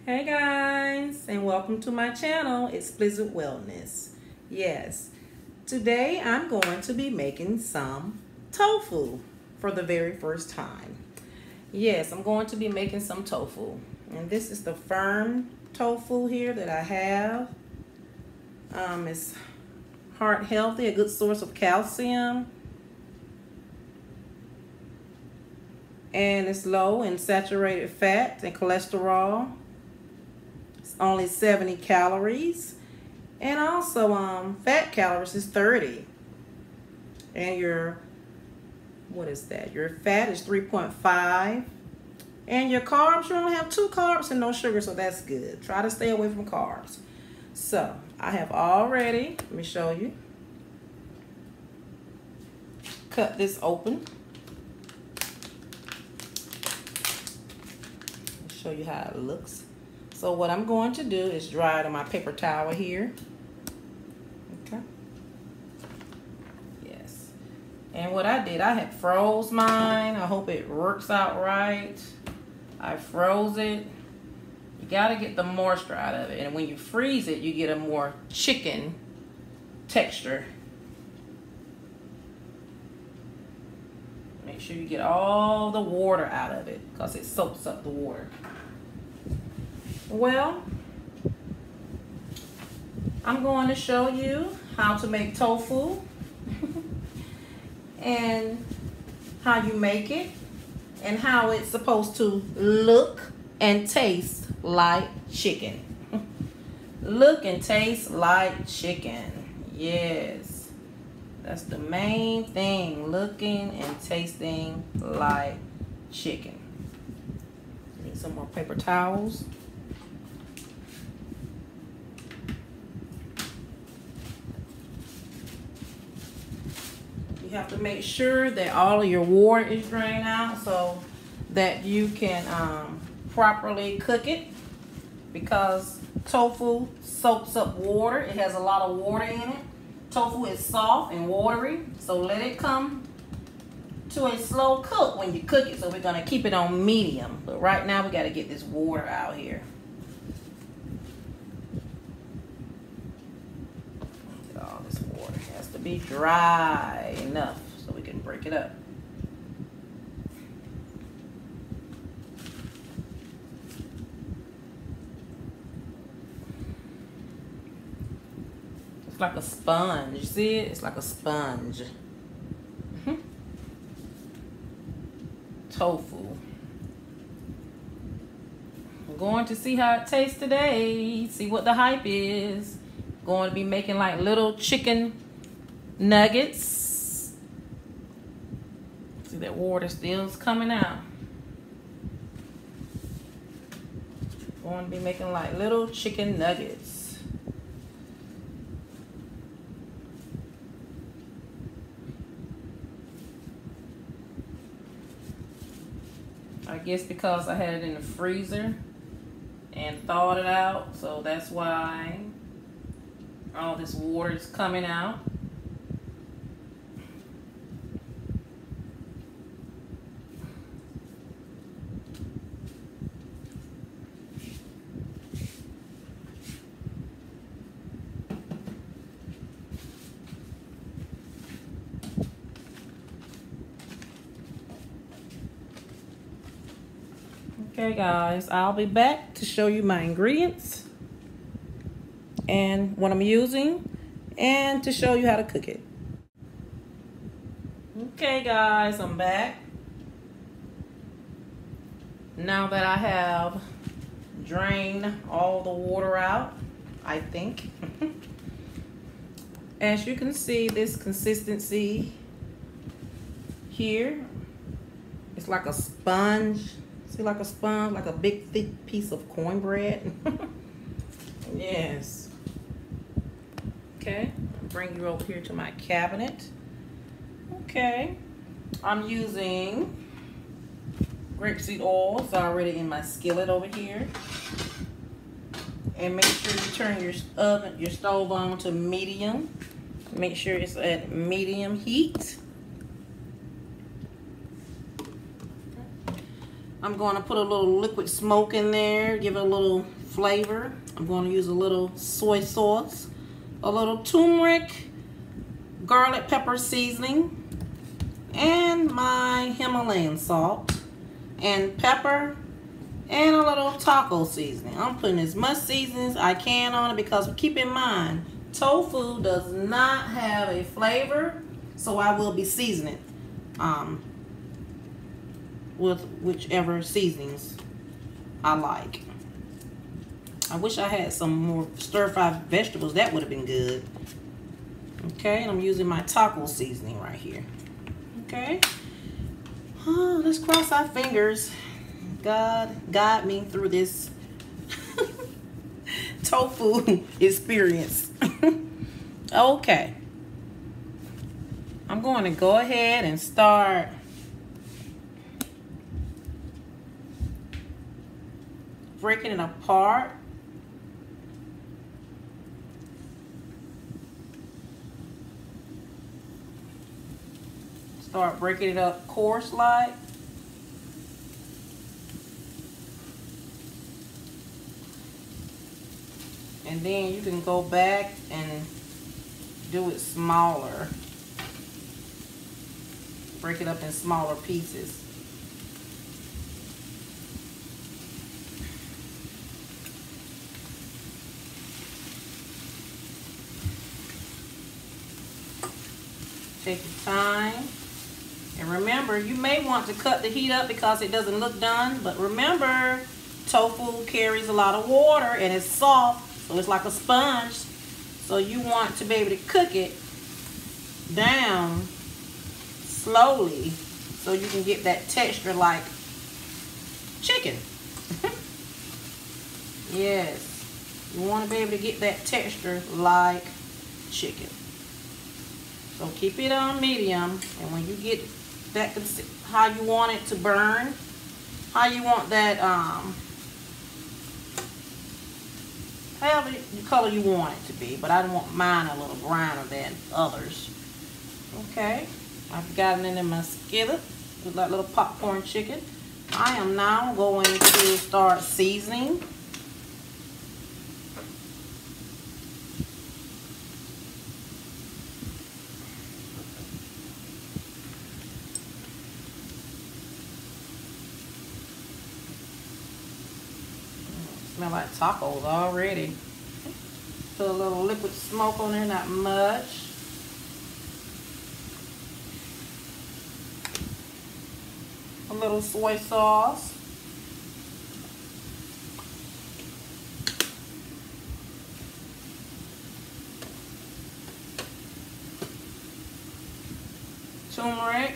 Hey guys, and welcome to my channel, Explicit Wellness. Yes, today I'm going to be making some tofu for the very first time. Yes, I'm going to be making some tofu. And this is the firm tofu here that I have. It's heart healthy, a good source of calcium. And it's low in saturated fat and cholesterol. Only 70 calories, and also fat calories is 30, and your your fat is 3.5, and your carbs, you only have 2 carbs and no sugar, so that's good. Try to stay away from carbs. So I have already, let me show you, cut this open. I'll show you how it looks. So what I'm going to do is dry it on my paper towel here. Okay. Yes. And what I did, I had froze mine. I hope it works out right. I froze it. You got to get the moisture out of it. And when you freeze it, you get a more chicken texture. Make sure you get all the water out of it because it soaks up the water. Well, I'm going to show you how to make tofu and how you make it and how it's supposed to look and taste like chicken. Look and taste like chicken. Yes, that's the main thing, looking and tasting like chicken. Need some more paper towels. You have to make sure that all of your water is drained out so that you can properly cook it, because tofu soaks up water. It has a lot of water in it. Tofu is soft and watery, so let it come to a slow cook when you cook it. So we're going to keep it on medium, but right now we got to get this water out here. All this water has to be dry enough so we can break it up. It's like a sponge. You see it? It's like a sponge. Tofu. I'm going to see how it tastes today. See what the hype is. Going to be making like little chicken nuggets. See, that water still is coming out. Going to be making like little chicken nuggets. I guess because I had it in the freezer and thawed it out, so that's why all this water is coming out. Okay guys, I'll be back to show you my ingredients and what I'm using and to show you how to cook it. Okay guys, I'm back. Now that I have drained all the water out, I think. As you can see, this consistency here, it's like a sponge. See, like a sponge, like a big thick piece of cornbread. Yes. Okay, bring you over here to my cabinet. Okay, I'm using grapeseed oil. It's already in my skillet over here. And make sure you turn your stove on to medium. Make sure it's at medium heat. I'm going to put a little liquid smoke in there, give it a little flavor. I'm going to use a little soy sauce, a little turmeric, garlic pepper seasoning, and my Himalayan salt, and pepper, and a little taco seasoning. I'm putting as much seasoning as I can on it because keep in mind, tofu does not have a flavor, so I will be seasoning with whichever seasonings I like. I wish I had some more stir-fried vegetables. That would have been good. Okay, and I'm using my taco seasoning right here. Okay. Let's cross our fingers. God, guide me through this tofu experience. Okay. I'm going to go ahead and start breaking it apart. Start breaking it up coarse like. And then you can go back and do it smaller. Break it up in smaller pieces. Take your time. And remember, you may want to cut the heat up because it doesn't look done. But remember, tofu carries a lot of water and it's soft, so it's like a sponge. So you want to be able to cook it down slowly so you can get that texture like chicken. Yes, you want to be able to get that texture like chicken. So keep it on medium, and when you get that, how you want it to burn, how you want that, however the color you want it to be, but I want mine a little browner than others. Okay, I've gotten it in my skillet with that little popcorn chicken. I am now going to start seasoning. Smell like tacos already. Put a little liquid smoke on there, not much. A little soy sauce. Turmeric.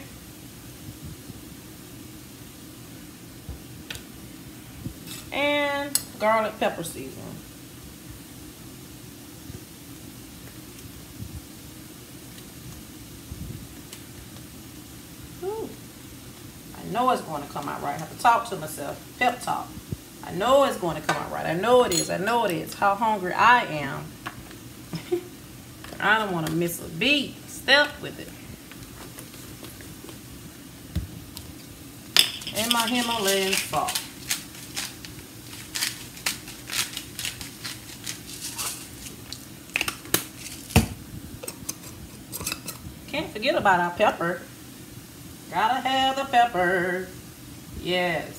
And garlic pepper seasoning. Ooh. I know it's going to come out right. I have to talk to myself. Pep talk. I know it's going to come out right. I know it is. I know it is. How hungry I am. I don't want to miss a beat. Step with it. And my Himalayan salt. Can't forget about our pepper. Gotta have the pepper. Yes.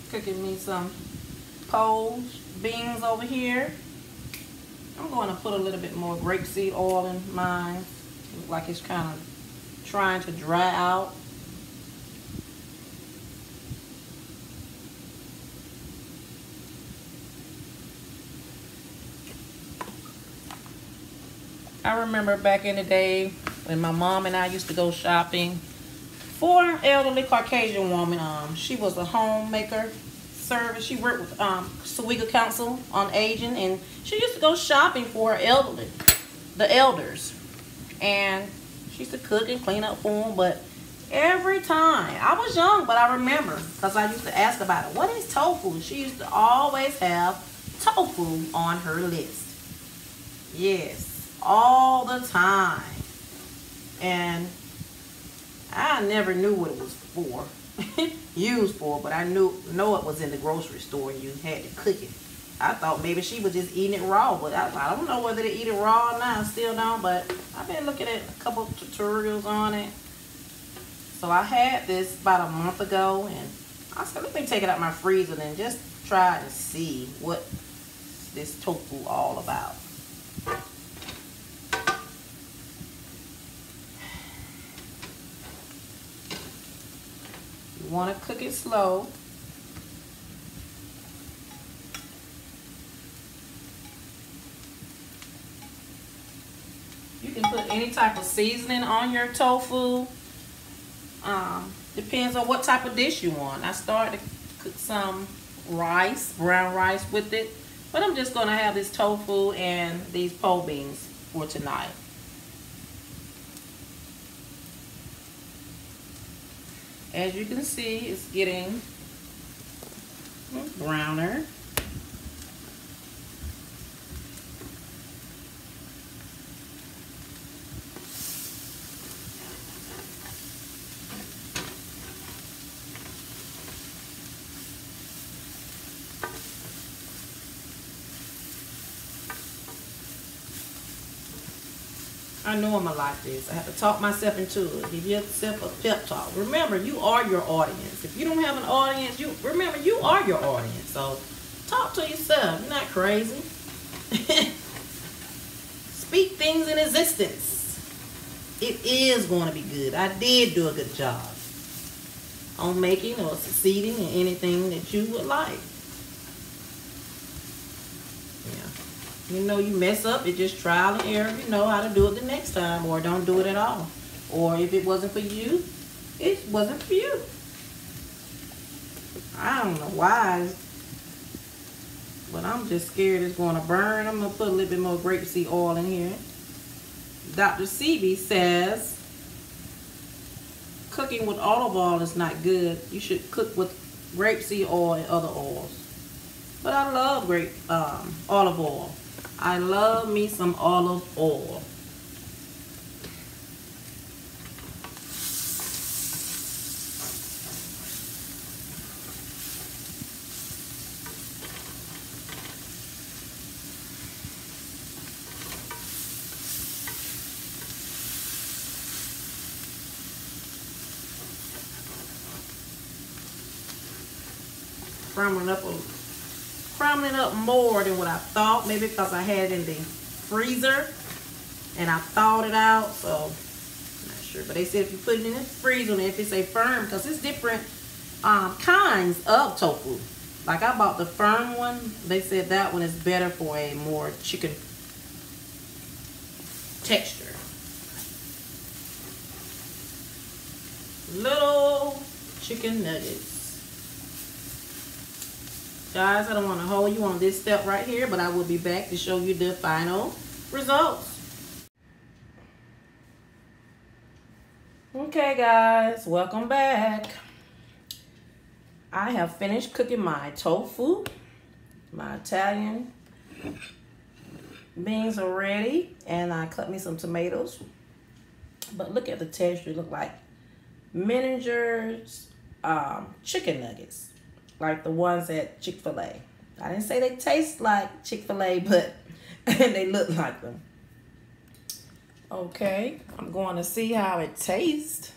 Cooking me some poached beans over here. I'm going to put a little bit more grapeseed oil in mine. Look like it's kind of trying to dry out. I remember back in the day when my mom and I used to go shopping for an elderly Caucasian woman. She was a homemaker service. She worked with Sawega Council on Aging, and she used to go shopping for her elderly, the elders, and she used to cook and clean up for them. But Every time. I was young, but I remember because I used to ask about it. What is tofu? She used to always have tofu on her list. Yes, all the time. And I never knew what it was for, used for, but I know it was in the grocery store and you had to cook it. I thought maybe she was just eating it raw, but I don't know whether to eat it raw or not. I still don't, but I've been looking at a couple tutorials on it. So I had this about a month ago, and I said, let me take it out my freezer and just try and see what this tofu all about. You want to cook it slow. You can put any type of seasoning on your tofu. Depends on what type of dish you want. I started to cook some rice, brown rice with it. But I'm just going to have this tofu and these pole beans for tonight. As you can see, it's getting browner. I know I'm like this. I have to talk myself into it. Give yourself a pep talk. Remember, you are your audience. If you don't have an audience, remember you are your audience. So talk to yourself. You're not crazy. Speak things in existence. It is going to be good. I did do a good job on making or succeeding in anything that you would like. You know, you mess up, it's just trial and error. You know how to do it the next time, or don't do it at all. Or if it wasn't for you, it wasn't for you. I don't know why, but I'm just scared it's going to burn. I'm going to put a little bit more grapeseed oil in here. Dr. Sebi says cooking with olive oil is not good. You should cook with grapeseed oil and other oils. But I love olive oil. I love me some olive oil. Crumbling up more than what I thought, maybe because I had it in the freezer and I thawed it out, so I'm not sure. But they said if you put it in the freezer and if it's a firm, because it's different kinds of tofu. Like I bought the firm one, they said that one is better for a more chicken texture. Little chicken nuggets. Guys, I don't want to hold you on this step right here, but I will be back to show you the final results. Okay, guys, welcome back. I have finished cooking my tofu. My Italian beans are ready, and I cut me some tomatoes. But look at the texture. It look like miniatures chicken nuggets. Like the ones at Chick-fil-A. I didn't say they taste like Chick-fil-A, but they look like them. Okay, I'm going to see how it tastes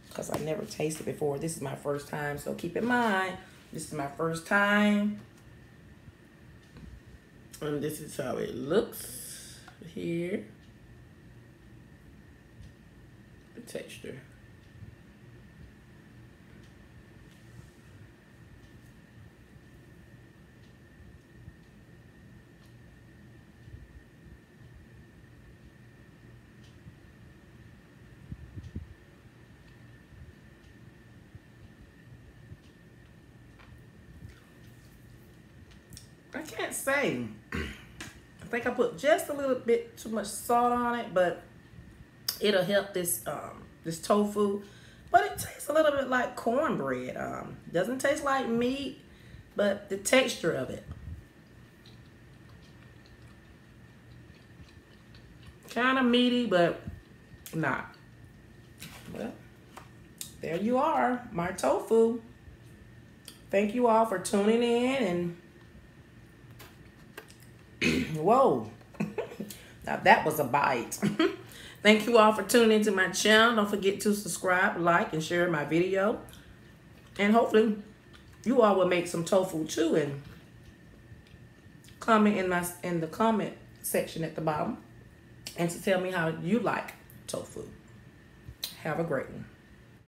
because I never tasted before. This is my first time, so keep in mind, this is my first time. And this is how it looks here. The texture. I can't say. I think I put just a little bit too much salt on it, but it'll help this this tofu but it tastes a little bit like cornbread. Doesn't taste like meat, but the texture of it. Kind of meaty, but not. Well, there you are, my tofu. Thank you all for tuning in and whoa. Now that was a bite. Thank you all for tuning into my channel. Don't forget to subscribe, like, and share my video. And hopefully you all will make some tofu too and comment in the comment section at the bottom and to tell me how you like tofu. Have a great one.